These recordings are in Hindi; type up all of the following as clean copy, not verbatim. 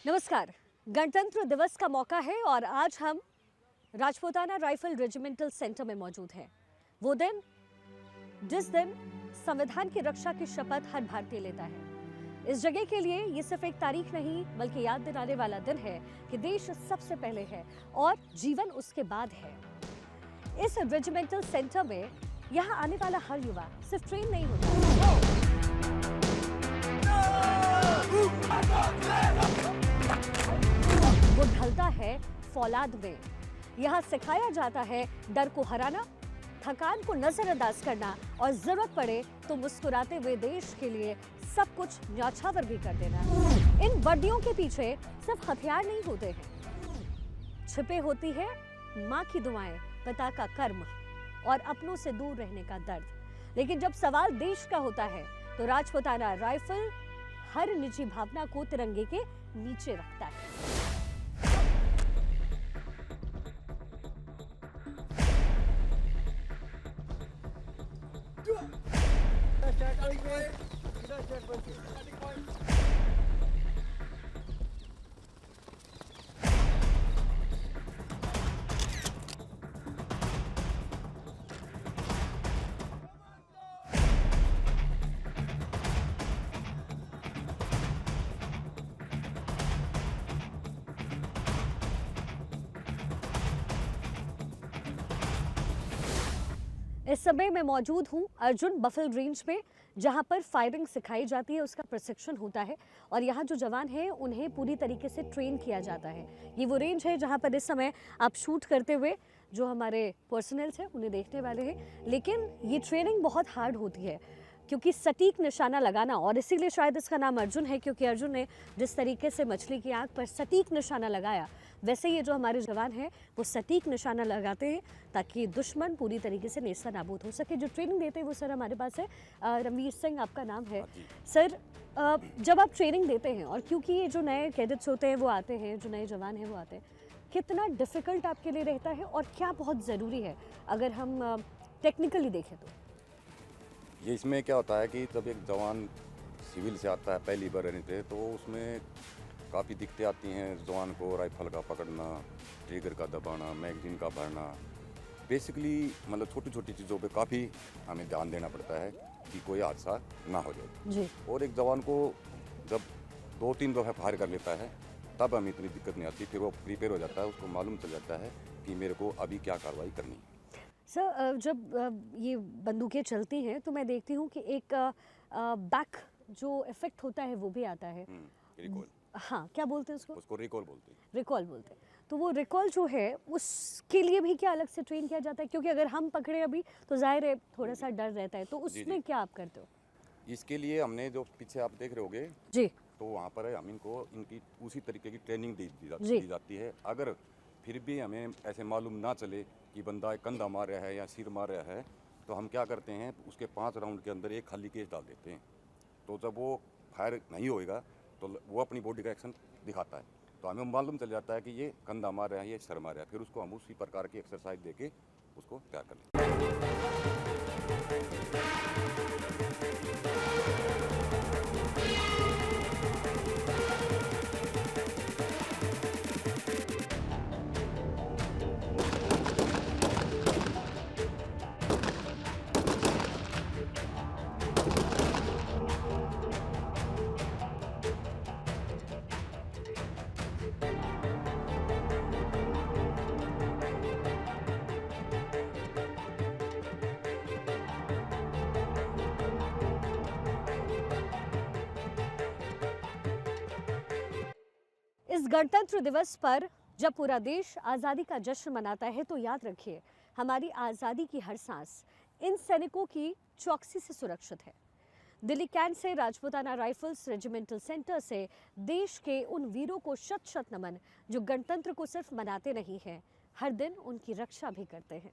नमस्कार। गणतंत्र दिवस का मौका है और आज हम राजपूताना राइफल रेजिमेंटल सेंटर में मौजूद हैं। वो दिन जिस दिन संविधान की रक्षा की शपथ हर भारतीय लेता है। इस जगह के लिए ये सिर्फ एक तारीख नहीं बल्कि याद दिलाने वाला दिन है कि देश सबसे पहले है और जीवन उसके बाद है। इस रेजिमेंटल सेंटर में यहाँ आने वाला हर युवा सिर्फ ट्रेन नहीं होता, वो ढलता है फौलाद में। यहाँ सिखाया जाता है डर को हराना, थकान को नजरअंदाज करना और जरूरत पड़े तो मुस्कुराते हुए देश के लिए सब कुछ न्यौछावर भी कर देना। इन वर्दियों के पीछे सिर्फ हथियार नहीं होते हैं, छिपे होती है माँ की दुआएं, पिता का कर्म और अपनों से दूर रहने का दर्द। लेकिन जब सवाल देश का होता है तो राजपूताना राइफल हर निजी भावना को तिरंगे के नीचे रखता है। इस समय मैं मौजूद हूँ अर्जुन बफेल रेंज में, जहाँ पर फायरिंग सिखाई जाती है, उसका प्रशिक्षण होता है और यहाँ जो जवान हैं उन्हें पूरी तरीके से ट्रेन किया जाता है। ये वो रेंज है जहाँ पर इस समय आप शूट करते हुए जो हमारे पर्सनल्स हैं उन्हें देखने वाले हैं। लेकिन ये ट्रेनिंग बहुत हार्ड होती है क्योंकि सटीक निशाना लगाना, और इसीलिए शायद इसका नाम अर्जुन है क्योंकि अर्जुन ने जिस तरीके से मछली की आंख पर सटीक निशाना लगाया, वैसे ये जो हमारे जवान हैं वो सटीक निशाना लगाते हैं ताकि दुश्मन पूरी तरीके से नेस्ता नाबूद हो सके। जो ट्रेनिंग देते हैं वो सर हमारे पास है, रणवीर सिंह आपका नाम है। सर, जब आप ट्रेनिंग देते हैं और क्योंकि ये जो नए कैडेट्स होते हैं वो आते हैं, जो नए जवान हैं वो आते हैं, कितना डिफ़िकल्ट आपके लिए रहता है और क्या बहुत ज़रूरी है अगर हम टेक्निकली देखें तो? ये इसमें क्या होता है कि जब एक जवान सिविल से आता है पहली बार रहने पे, तो उसमें काफ़ी दिक्कतें आती हैं। जवान को राइफल का पकड़ना, ट्रिगर का दबाना, मैगजीन का भरना, बेसिकली मतलब छोटी छोटी चीज़ों पे काफ़ी हमें ध्यान देना पड़ता है कि कोई हादसा ना हो जाए जी। और एक जवान को जब 2-3 दफ़ा फायर कर लेता है तब हमें इतनी दिक्कत नहीं आती। फिर वो प्रिपेयर हो जाता है, उसको मालूम चल जाता है कि मेरे को अभी क्या कार्रवाई करनी है। सर, जब ये बंदूकें चलती हैं तो मैं देखती हूँ कि एक बैक जो इफेक्ट होता है वो भी आता है। रिकॉल। हाँ, क्या बोलते हैं उसको? उसको रिकॉल बोलते हैं। रिकॉल बोलते हैं। तो वो रिकॉल जो है उसके लिए भी क्या अलग से ट्रेन किया जाता है? क्योंकि अगर हम पकड़े अभी तो जाहिर है थोड़ा सा डर रहता है, तो उसमें क्या आप करते हो? इसके लिए हमने जो पीछे आप देख रहे होगे जी। तो वहाँ पर हम इनको इनकी उसी तरीके की ट्रेनिंग दी जाती है। अगर फिर भी हमें ऐसे मालूम ना चले कि बंदा कंधा मार रहा है या सिर मार रहा है, तो हम क्या करते हैं, उसके 5 राउंड के अंदर एक खाली केस डाल देते हैं। तो जब वो फायर नहीं होएगा तो वो अपनी बॉडी का एक्शन दिखाता है, तो हमें मालूम चल जाता है कि ये कंधा मार रहा है, ये सर मार रहा है। फिर उसको हम उसी प्रकार की एक्सरसाइज दे के उसको तैयार कर लेते हैं। इस गणतंत्र दिवस पर जब पूरा देश आज़ादी का जश्न मनाता है तो याद रखिए, हमारी आज़ादी की हर सांस इन सैनिकों की चौकसी से सुरक्षित है। दिल्ली कैंट से राजपूताना राइफल्स रेजिमेंटल सेंटर से देश के उन वीरों को शत शत नमन जो गणतंत्र को सिर्फ मनाते नहीं हैं, हर दिन उनकी रक्षा भी करते हैं।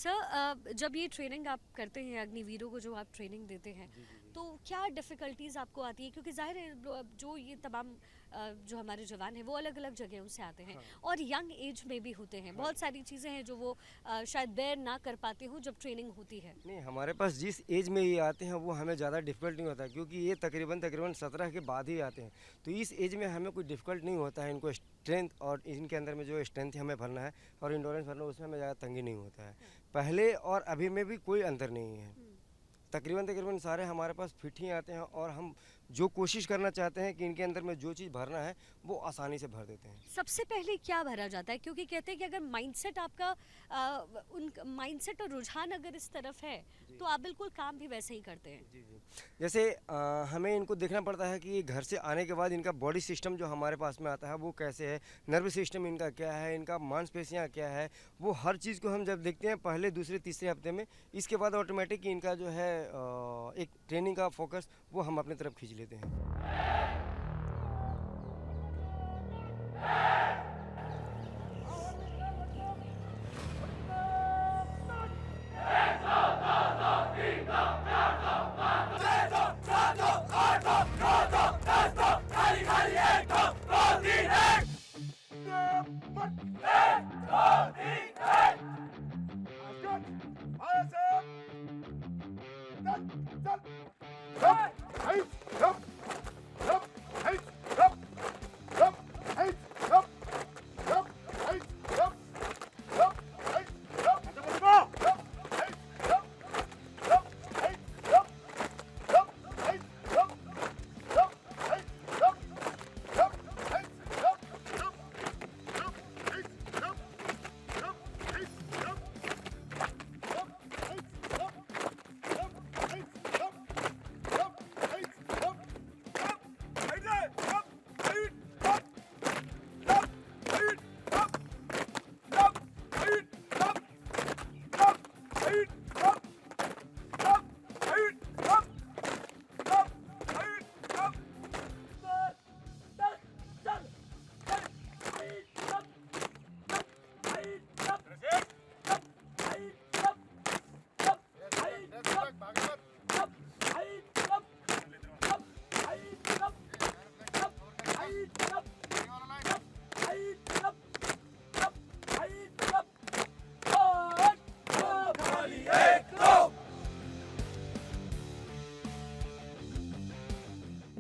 सर, जब ये ट्रेनिंग आप करते हैं, अग्निवीरों को जो आप ट्रेनिंग देते हैं, तो क्या डिफ़िकल्टीज़ आपको आती है? क्योंकि ज़ाहिर है जो ये तमाम जो हमारे जवान हैं वो अलग अलग जगहों से आते हैं, और यंग एज में भी होते हैं। बहुत सारी चीज़ें हैं जो वो शायद बेयर ना कर पाते हो जब ट्रेनिंग होती है। नहीं, हमारे पास जिस एज में ये आते हैं वो हमें ज़्यादा डिफ़िकल्ट नहीं होता, क्योंकि ये तकरीबन 17 के बाद ही आते हैं। तो इस एज में हमें कोई डिफ़िकल्ट नहीं होता है। इनको स्ट्रेंथ और इनके अंदर में जो स्ट्रेंथ हमें भरना है और इंडोरेंस भरना, उसमें हमें ज़्यादा तंगी नहीं होता है। पहले और अभी में भी कोई अंतर नहीं है। तकरीबन सारे हमारे पास फिट ही आते हैं, और हम जो कोशिश करना चाहते हैं कि इनके अंदर में जो चीज़ भरना है वो आसानी से भर देते हैं। सबसे पहले क्या भरा जाता है? क्योंकि कहते हैं कि अगर माइंडसेट आपका उन माइंडसेट और रुझान अगर इस तरफ है तो आप बिल्कुल काम भी वैसे ही करते हैं। जी। जैसे हमें इनको देखना पड़ता है कि घर से आने के बाद इनका बॉडी सिस्टम जो हमारे पास में आता है वो कैसे है, नर्व सिस्टम इनका क्या है, इनका मांसपेशियाँ क्या है, वो हर चीज़ को हम जब देखते हैं पहले, दूसरे, तीसरे हफ्ते में, इसके बाद ऑटोमेटिक इनका जो है एक ट्रेनिंग का फोकस वो हम अपनी तरफ खींच लेते हैं। One,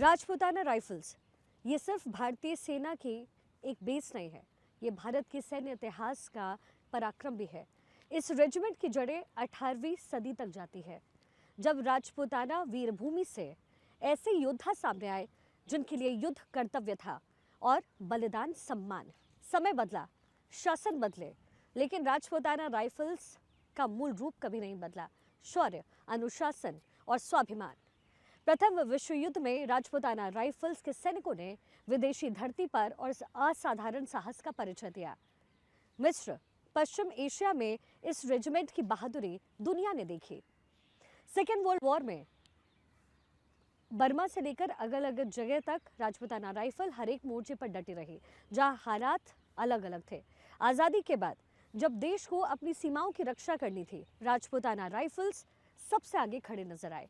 राजपूताना राइफल्स ये सिर्फ भारतीय सेना की एक बेस नहीं है, ये भारत के सैन्य इतिहास का पराक्रम भी है। इस रेजिमेंट की जड़ें 18वीं सदी तक जाती है, जब राजपूताना वीरभूमि से ऐसे योद्धा सामने आए जिनके लिए युद्ध कर्तव्य था और बलिदान सम्मान। समय बदला, शासन बदले, लेकिन राजपूताना राइफल्स का मूल रूप कभी नहीं बदला। शौर्य, अनुशासन और स्वाभिमान। प्रथम विश्व युद्ध में राजपूताना राइफल्स के सैनिकों ने विदेशी धरती पर और असाधारण साहस का परिचय दिया। मिस्र, पश्चिम एशिया में इस रेजिमेंट की बहादुरी दुनिया ने देखी। सेकेंड वर्ल्ड वॉर में बर्मा से लेकर अलग अलग जगह तक राजपूताना राइफल हर एक मोर्चे पर डटी रही, जहां हालात अलग अलग थे। आज़ादी के बाद जब देश को अपनी सीमाओं की रक्षा करनी थी, राजपूताना राइफल्स सबसे आगे खड़े नजर आए।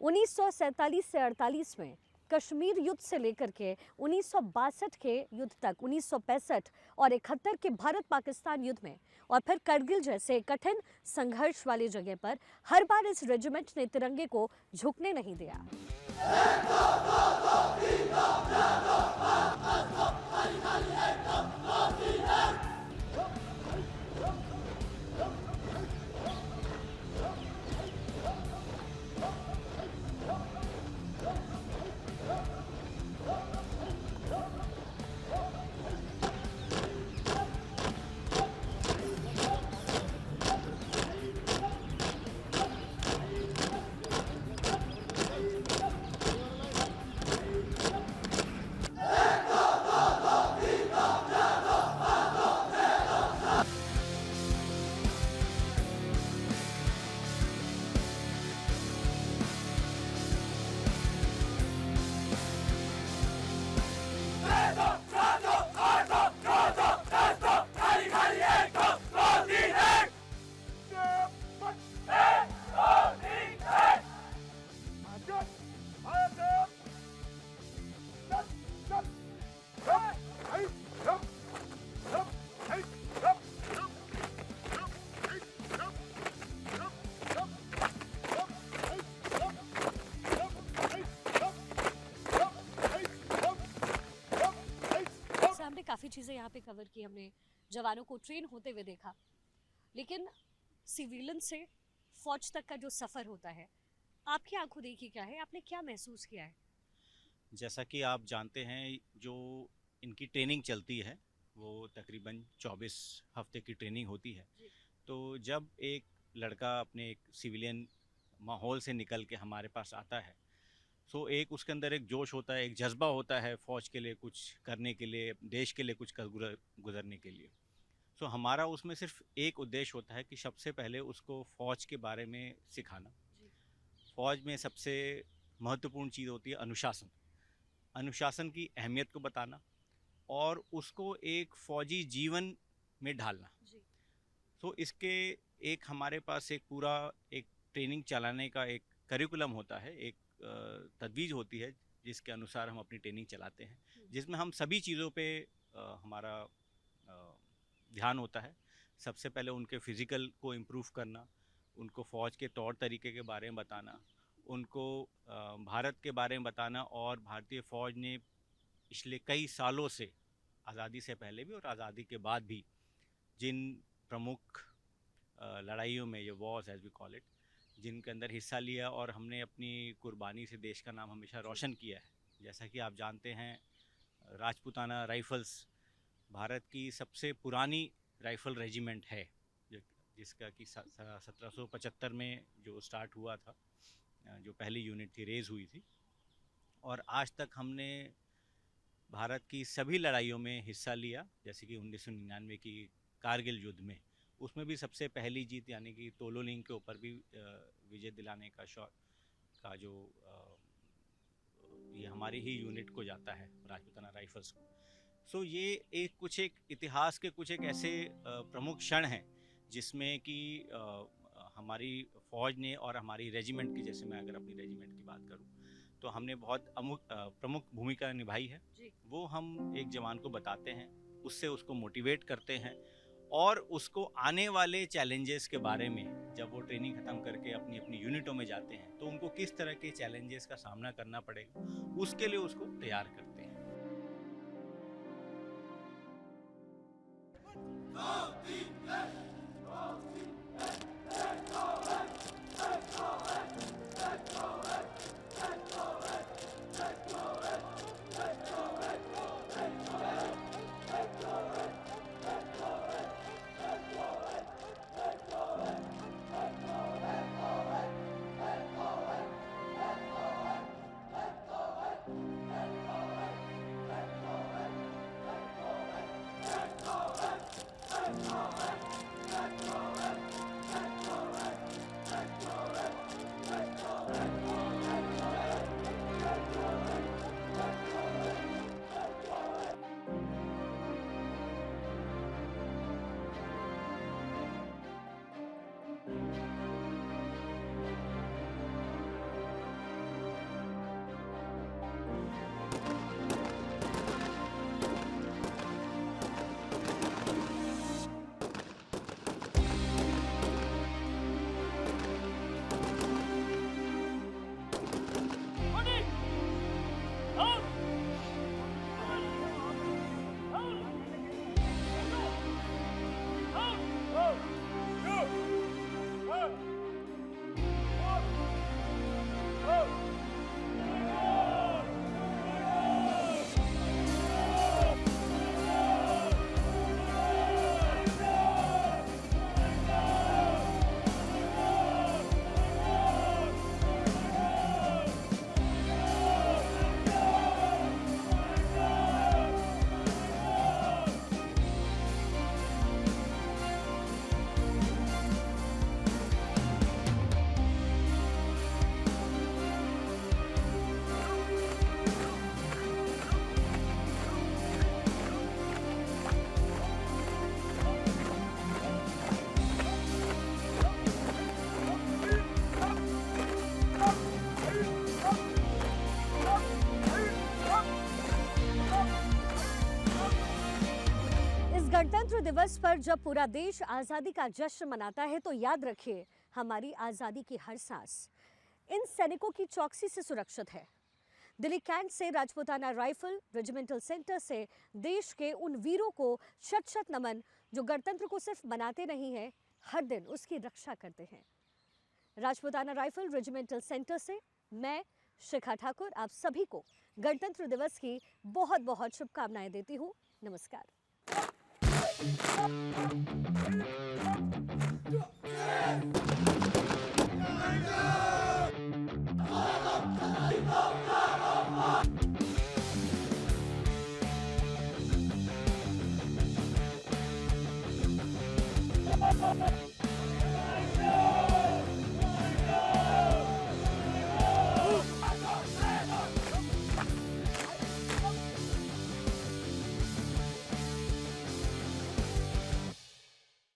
1947 से 48 में कश्मीर युद्ध से लेकर के 1962 के युद्ध तक, 1965 और 71 के भारत पाकिस्तान युद्ध में और फिर करगिल जैसे कठिन संघर्ष वाली जगह पर हर बार इस रेजिमेंट ने तिरंगे को झुकने नहीं दिया। काफ़ी चीज़ें यहाँ पे कवर की हमने, जवानों को ट्रेन होते हुए देखा, लेकिन सिविलियन से फौज तक का जो सफ़र होता है, आपकी आंखों देखी क्या है, आपने क्या महसूस किया है? जैसा कि आप जानते हैं, जो इनकी ट्रेनिंग चलती है वो तकरीबन 24 हफ्ते की ट्रेनिंग होती है। तो जब एक लड़का अपने एक सिविलियन माहौल से निकल के हमारे पास आता है, तो एक उसके अंदर एक जोश होता है, एक जज्बा होता है फ़ौज के लिए कुछ करने के लिए, देश के लिए कुछ गुजरने के लिए। तो हमारा उसमें सिर्फ एक उद्देश्य होता है कि सबसे पहले उसको फ़ौज के बारे में सिखाना। फ़ौज में सबसे महत्वपूर्ण चीज़ होती है अनुशासन। अनुशासन की अहमियत को बताना और उसको एक फ़ौजी जीवन में ढालना। तो इसके एक हमारे पास एक पूरा एक ट्रेनिंग चलाने का एक करिकुलम होता है, एक तजवीज़ होती है जिसके अनुसार हम अपनी ट्रेनिंग चलाते हैं, जिसमें हम सभी चीज़ों पे हमारा ध्यान होता है। सबसे पहले उनके फ़िज़िकल को इम्प्रूव करना, उनको फ़ौज के तौर तरीके के बारे में बताना, उनको भारत के बारे में बताना और भारतीय फ़ौज ने पिछले कई सालों से, आज़ादी से पहले भी और आज़ादी के बाद भी, जिन प्रमुख लड़ाइयों में, ये wars as we call it, जिनके अंदर हिस्सा लिया और हमने अपनी कुर्बानी से देश का नाम हमेशा रोशन किया है। जैसा कि आप जानते हैं, राजपूताना राइफ़ल्स भारत की सबसे पुरानी राइफ़ल रेजिमेंट है, जिसका कि 1775 में जो स्टार्ट हुआ था, जो पहली यूनिट थी, रेज़ हुई थी, और आज तक हमने भारत की सभी लड़ाइयों में हिस्सा लिया। जैसे कि 1999 की कारगिल युद्ध में, उसमें भी सबसे पहली जीत यानी कि तोलोलिंग के ऊपर भी विजय दिलाने का का जो ये हमारी ही यूनिट को जाता है, राजपूताना राइफल्स को। सो ये कुछ एक इतिहास के कुछ एक ऐसे प्रमुख क्षण हैं जिसमें कि हमारी फ़ौज ने और हमारी रेजिमेंट की, जैसे मैं अगर अपनी रेजिमेंट की बात करूं, तो हमने बहुत प्रमुख भूमिका निभाई है। वो हम एक जवान को बताते हैं, उससे उसको मोटिवेट करते हैं और उसको आने वाले चैलेंजेस के बारे में, जब वो ट्रेनिंग ख़त्म करके अपनी अपनी यूनिटों में जाते हैं, तो उनको किस तरह के चैलेंजेस का सामना करना पड़ेगा, उसके लिए उसको तैयार करते हैं। गणतंत्र दिवस पर जब पूरा देश आज़ादी का जश्न मनाता है तो याद रखिए, हमारी आज़ादी की हर सांस इन सैनिकों की चौकसी से सुरक्षित है। दिल्ली कैंट से राजपूताना राइफल रेजिमेंटल सेंटर से देश के उन वीरों को शत शत नमन जो गणतंत्र को सिर्फ मनाते नहीं हैं, हर दिन उसकी रक्षा करते हैं। राजपूताना राइफल रेजिमेंटल सेंटर से मैं शिखा ठाकुर आप सभी को गणतंत्र दिवस की बहुत बहुत शुभकामनाएं देती हूँ। नमस्कार।